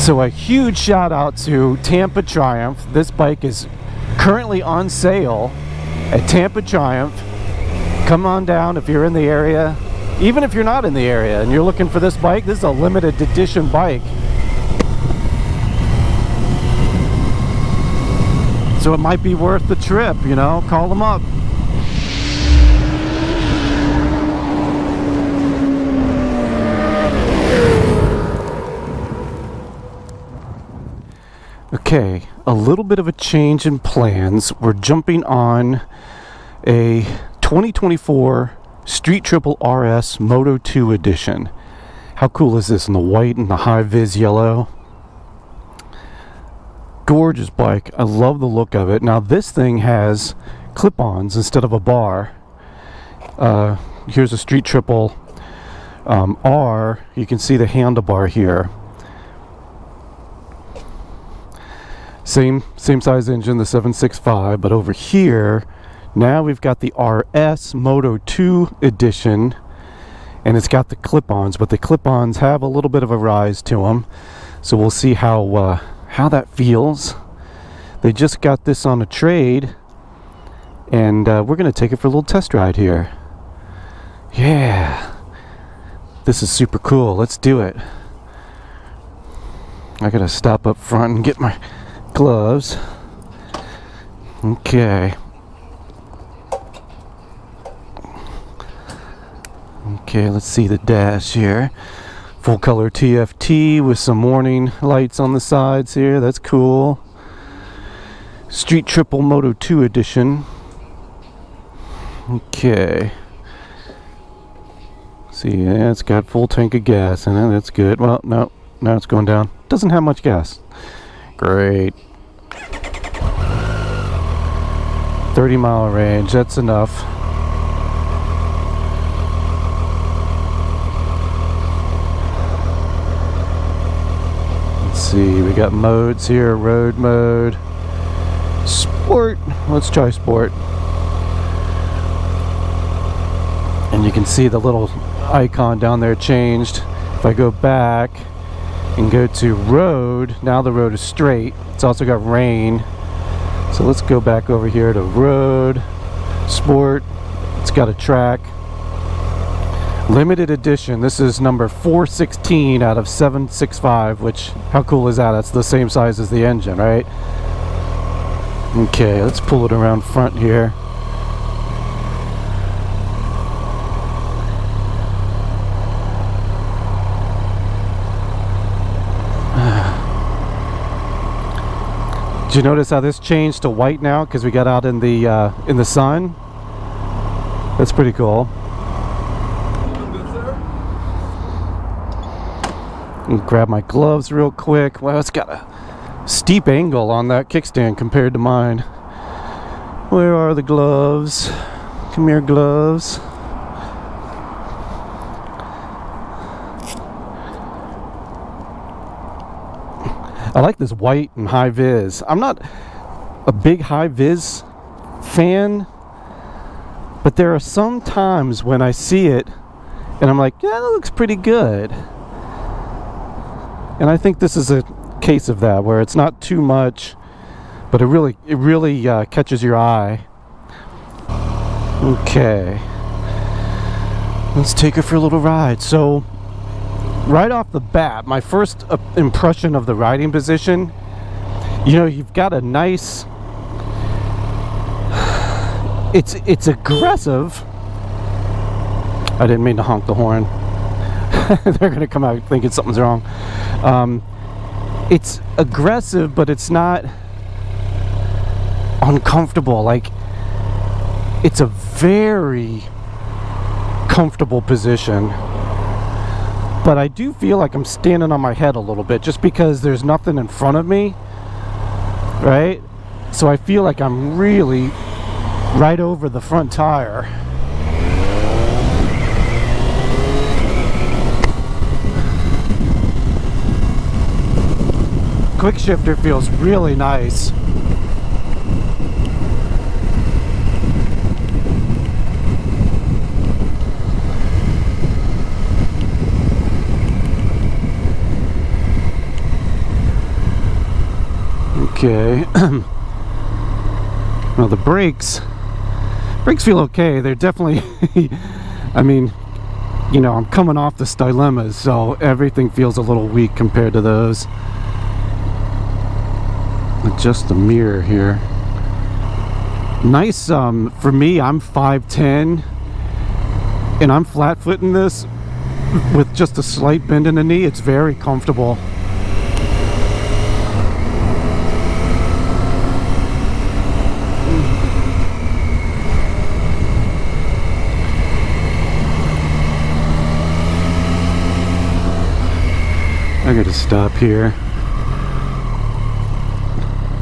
So a huge shout out to Tampa Triumph. This bike is currently on sale at Tampa Triumph. Come on down if you're in the area. Even if you're not in the area and you're looking for this bike, this is a limited edition bike. So it might be worth the trip, you know, call them up. Okay, a little bit of a change in plans. We're jumping on a 2024 Street Triple RS Moto 2 edition. How cool is this in the white and the high vis yellow? Gorgeous bike. I love the look of it. Now this thing has clip-ons instead of a bar. Here's a Street Triple R. You can see the handlebar here. Same size engine, the 765, but over here now we've got the RS Moto 2 edition, and it's got the clip-ons, but the clip-ons have a little bit of a rise to them, so we'll see how that feels. They just got this on a trade, and we're gonna take it for a little test ride here. Yeah, this is super cool. Let's do it. I gotta stop up front and get my gloves. Okay. Okay, let's see the dash here. Full color TFT with some warning lights on the sides here. That's cool. Street Triple Moto 2 edition. Okay. See, yeah, it's got full tank of gas in it. That's good. Well, no, now it's going down. Doesn't have much gas. Great. 30-mile range, that's enough. Let's see, we got modes here. Road mode, sport. Let's try sport. And you can see the little icon down there changed. If I go back and go to road, now the road is straight. It's also got rain. So let's go back over here to road, sport. It's got a track. Limited edition. This is number 416 out of 765, which, how cool is that? That's the same size as the engine, right? Okay, let's pull it around front here. Did you notice how this changed to white now because we got out in the sun? That's pretty cool. Grab my gloves real quick. Well, it's got a steep angle on that kickstand compared to mine. Where are the gloves? Come here, gloves. I like this white and high vis. I'm not a big high vis fan, but there are some times when I see it and I'm like, yeah, that looks pretty good. And I think this is a case of that, where it's not too much, but it really catches your eye. Okay, let's take her for a little ride. So right off the bat, my first impression of the riding position, you know, you've got a nice, it's aggressive. I didn't mean to honk the horn. They're gonna come out thinking something's wrong. It's aggressive, but it's not uncomfortable. Like, it's a very comfortable position, but I do feel like I'm standing on my head a little bit just because there's nothing in front of me, right? So I feel like I'm really right over the front tire. Quick shifter feels really nice. okay. Well, the brakes feel okay. They're definitely I mean, you know, I'm coming off the Stylemas, so everything feels a little weak compared to those. Adjust the mirror here. Nice. For me, I'm 5'10", and I'm flat-footing this with just a slight bend in the knee. It's very comfortable. I gotta stop here.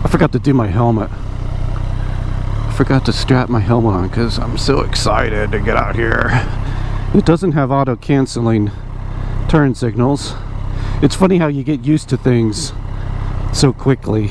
I forgot to do my helmet. I forgot to strap my helmet on because I'm so excited to get out here. It doesn't have auto canceling turn signals. It's funny how you get used to things so quickly.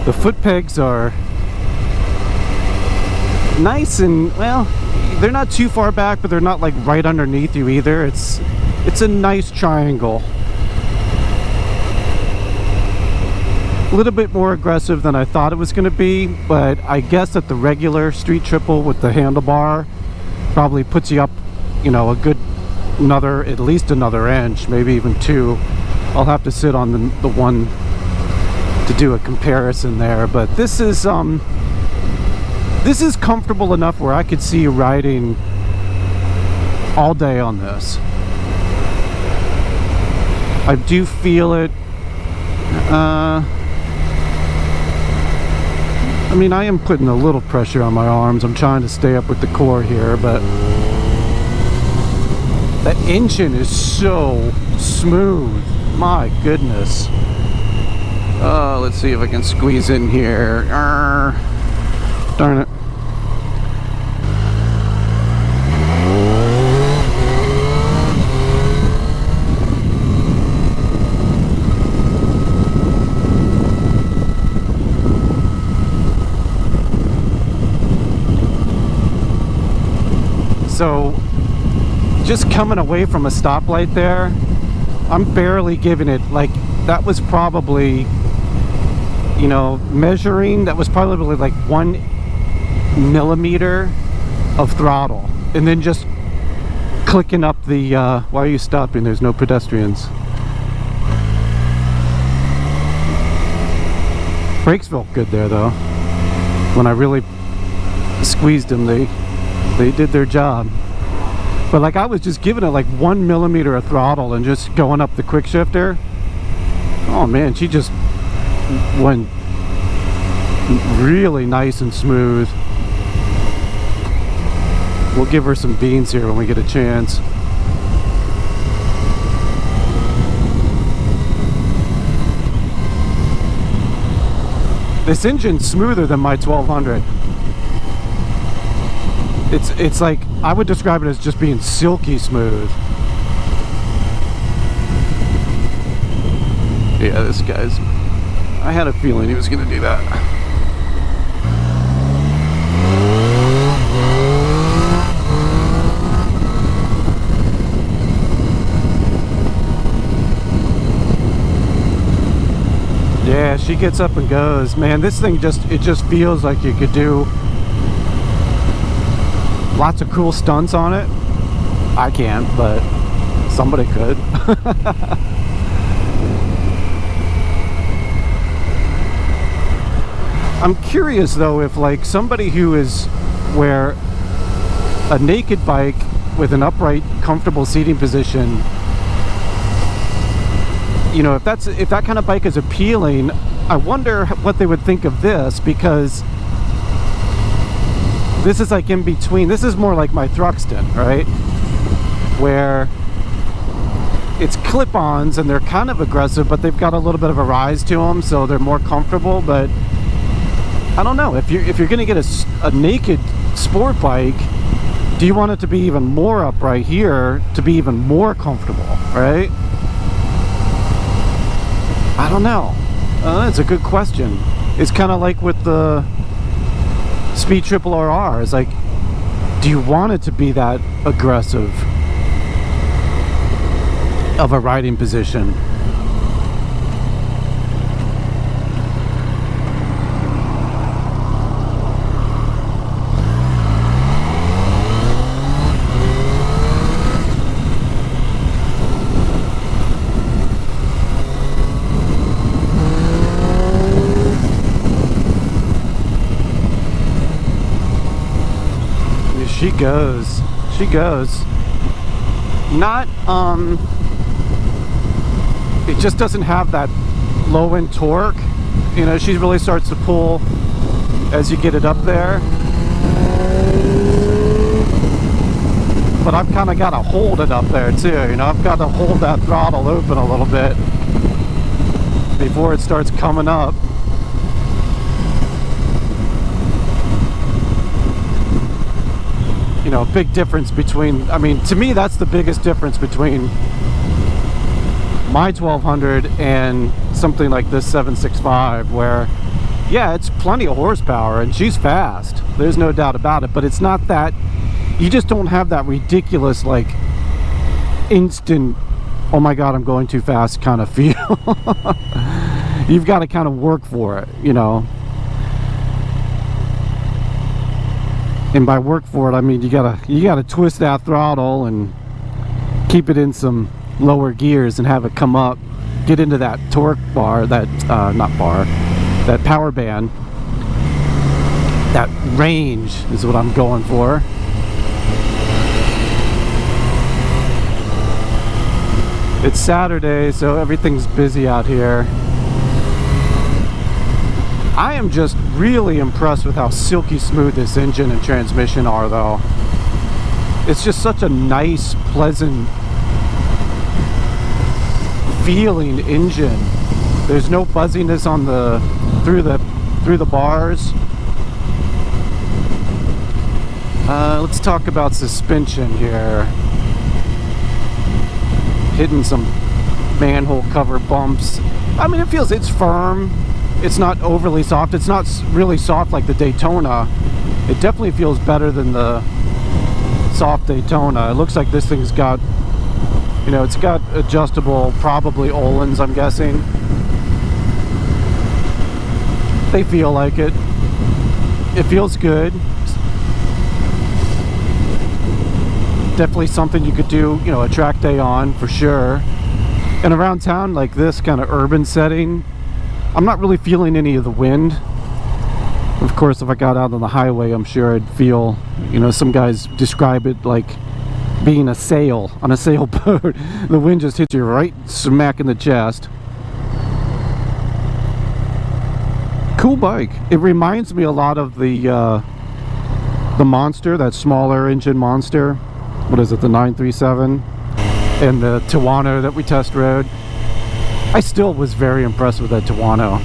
The foot pegs are nice and, well, they're not too far back, but they're not like right underneath you either. It's a nice triangle. A little bit more aggressive than I thought it was going to be, but I guess that the regular street triple with the handlebar probably puts you up, you know, a good at least another inch, maybe even 2. I'll have to sit on the one to do a comparison there, but this is comfortable enough where I could see you riding all day on this. I do feel it. I mean, I am putting a little pressure on my arms. I'm trying to stay up with the core here, but the engine is so smooth. My goodness. Let's see if I can squeeze in here. Darn it. So, just coming away from a stoplight there, I'm barely giving it, like, that was probably, you know, measuring, that was probably like 1 millimeter of throttle, and then just clicking up the, why are you stopping? There's no pedestrians. Brakes felt good there though. When I really squeezed them, they did their job. But like, I was just giving it like 1 millimeter of throttle and just going up the quick shifter. Oh man, she just went really nice and smooth. We'll give her some beans here when we get a chance. This engine's smoother than my 1200. It's like, I would describe it as just being silky smooth. Yeah, this guy's, I had a feeling he was gonna do that. Yeah, she gets up and goes. Man, this thing just feels like you could do lots of cool stunts on it. I can't, but somebody could. I'm curious though if like somebody who is where a naked bike with an upright, comfortable seating position, you know, if that kind of bike is appealing, I wonder what they would think of this, because this is like in between. This is more like my Thruxton, right? Where it's clip-ons and they're kind of aggressive, but they've got a little bit of a rise to them, so they're more comfortable. But I don't know, if you're gonna get a naked sport bike, do you want it to be even more upright here to be even more comfortable, right? I don't know. That's a good question. It's kind of like with the Speed Triple RR. It's like, do you want it to be that aggressive of a riding position? She goes. Not, it just doesn't have that low end torque. You know, she really starts to pull as you get it up there. But I've kind of got to hold it up there too. You know, I've got to hold that throttle open a little bit before it starts coming up. You know, big difference between, I mean, to me that's the biggest difference between my 1200 and something like this 765, where yeah, it's plenty of horsepower and she's fast, there's no doubt about it, but it's not that, you just don't have that ridiculous like instant, oh my god I'm going too fast kind of feel. You've got to kind of work for it, you know. And by work for it, I mean you gotta twist that throttle and keep it in some lower gears and have it come up, get into that torque bar, that that power band, that range is what I'm going for. It's Saturday, so everything's busy out here. I am just really impressed with how silky smooth this engine and transmission are, though. It's just such a nice, pleasant feeling engine. There's no buzziness on the through the bars. Let's talk about suspension here. Hitting some manhole cover bumps. I mean, it's firm. It's not overly soft. It's not really soft like the Daytona. It definitely feels better than the soft Daytona. It looks like this thing's got, you know, it's got adjustable, probably Öhlins, I'm guessing. They feel like it. It feels good. Definitely something you could do, you know, a track day on for sure. And around town, like this kind of urban setting, I'm not really feeling any of the wind. Of course, if I got out on the highway, I'm sure I'd feel, you know, some guys describe it like being a sail on a sailboat. The wind just hits you right smack in the chest. Cool bike. It reminds me a lot of the Monster, that smaller engine Monster. What is it, the 937? And the Tuono that we test rode. I still was very impressed with that Tuono.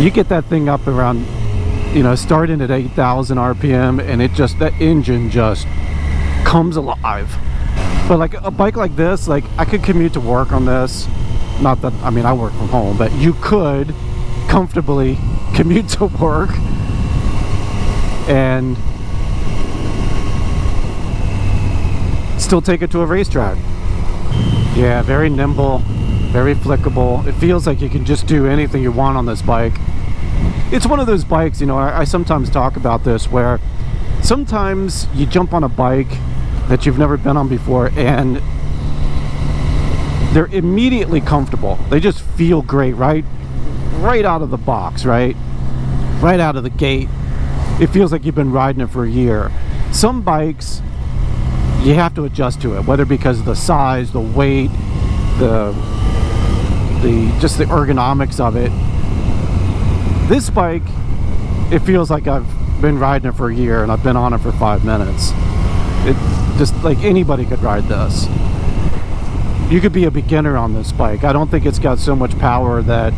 You get that thing up around, you know, starting at 8,000 RPM, and it just, that engine just comes alive. But like a bike like this, like I could commute to work on this. Not that, I mean, I work from home, but you could comfortably commute to work and still take it to a racetrack. Yeah, very nimble, very flickable. It feels like you can just do anything you want on this bike. It's one of those bikes, you know, I sometimes talk about this, where sometimes you jump on a bike that you've never been on before and they're immediately comfortable. They just feel great, right out of the box, right out of the gate. It feels like you've been riding it for a year. Some bikes, you have to adjust to it, whether because of the size, the weight, just the ergonomics of it. This bike, it feels like I've been riding it for a year and I've been on it for 5 minutes. It just, like, anybody could ride this. You could be a beginner on this bike. I don't think it's got so much power that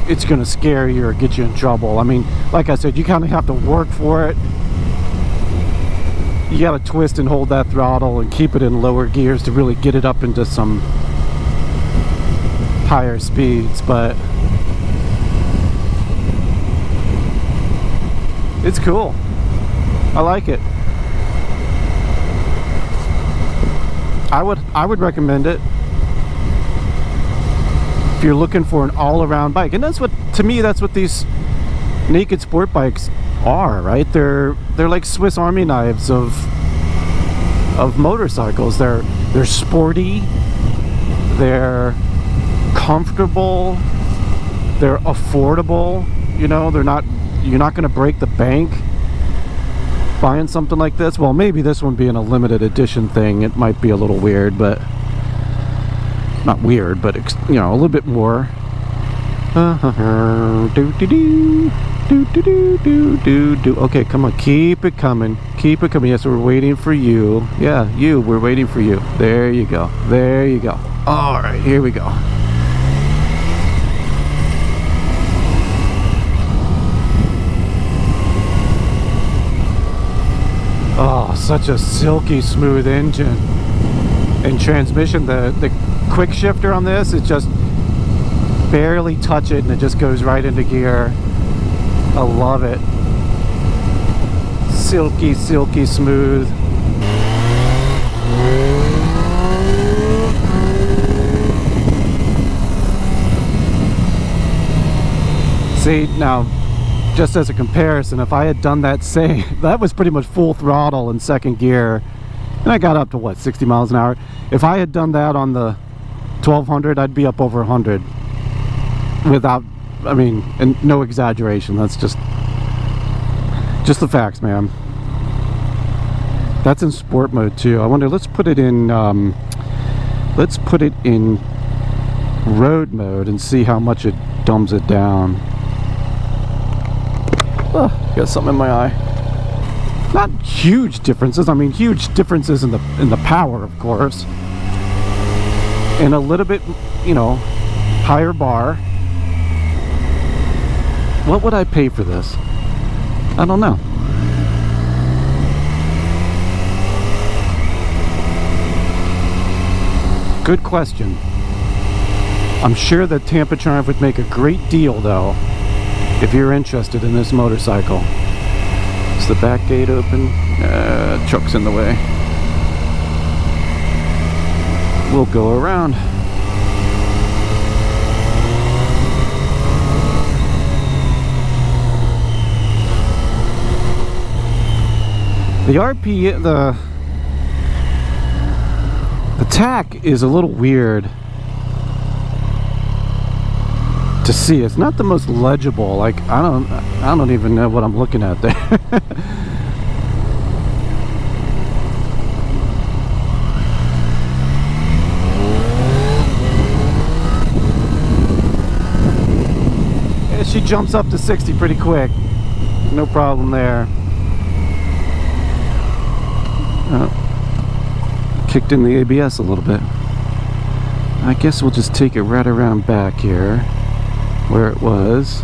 it's gonna scare you or get you in trouble. I mean, like I said, you kind of have to work for it. You gotta twist and hold that throttle and keep it in lower gears to really get it up into some higher speeds, but it's cool. I like it. I would recommend it if you're looking for an all-around bike. And that's what, to me, that's what these naked sport bikes are, right? They're like Swiss Army knives of motorcycles. They're sporty, they're comfortable, they're affordable. You know, you're not going to break the bank buying something like this. Well, maybe this one being a limited edition thing, it might be a little weird, but not weird, but you know, a little bit more. Okay, come on, keep it coming, keep it coming. Yes, we're waiting for you. Yeah, we're waiting for you. There you go, there you go. All right, here we go. Oh, such a silky smooth engine and transmission. The quick shifter on this is just barely touch it and it just goes right into gear. I love it. Silky, silky smooth. See, now, just as a comparison, if I had done that same, that was pretty much full throttle in second gear, and I got up to what, 60 miles an hour. If I had done that on the 1200, I'd be up over 100 without, I mean, and no exaggeration. That's just the facts, man. That's in sport mode too. I wonder, let's put it in road mode and see how much it dumbs it down. Oh, got something in my eye. Not huge differences. I mean, huge differences in the power, of course, and a little bit, you know, higher bar. What would I pay for this? I don't know. Good question. I'm sure that Tampa Triumph would make a great deal, though, if you're interested in this motorcycle. Is the back gate open? Truck's in the way. We'll go around. The RP, the tack is a little weird to see. It's not the most legible. Like, I don't even know what I'm looking at there. Yeah, she jumps up to 60 pretty quick. No problem there. Kicked in the ABS a little bit. I guess we'll just take it right around back here where it was.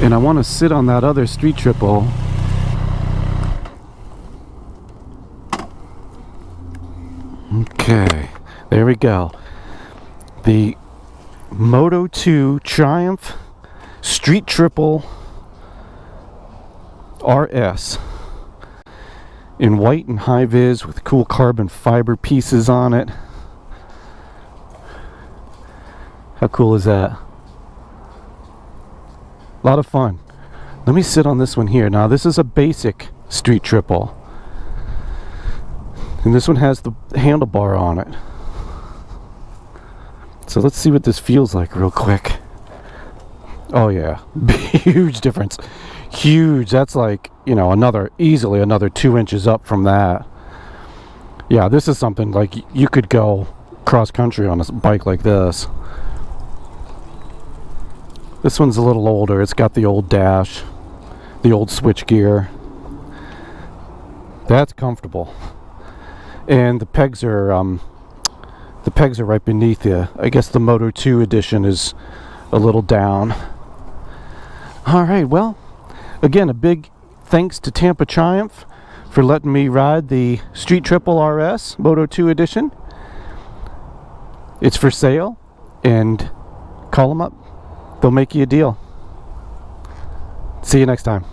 And I want to sit on that other street triple. Okay, there we go. The Moto 2 Triumph Street Triple RS in white and high vis with cool carbon fiber pieces on it. How cool is that? A lot of fun. Let me sit on this one here. Now, this is a basic street triple, and this one has the handlebar on it. So let's see what this feels like real quick. Oh yeah, huge difference. Huge. That's like, you know, easily another 2 inches up from that. Yeah, this is something like you could go cross country on a bike like this. This one's a little older. It's got the old dash, the old switch gear. That's comfortable. And the pegs are right beneath you. I guess the Moto 2 edition is a little down. All right, well, again, a big thanks to Tampa Triumph for letting me ride the Street Triple RS Moto 2 edition. It's for sale, and call them up. They'll make you a deal. See you next time.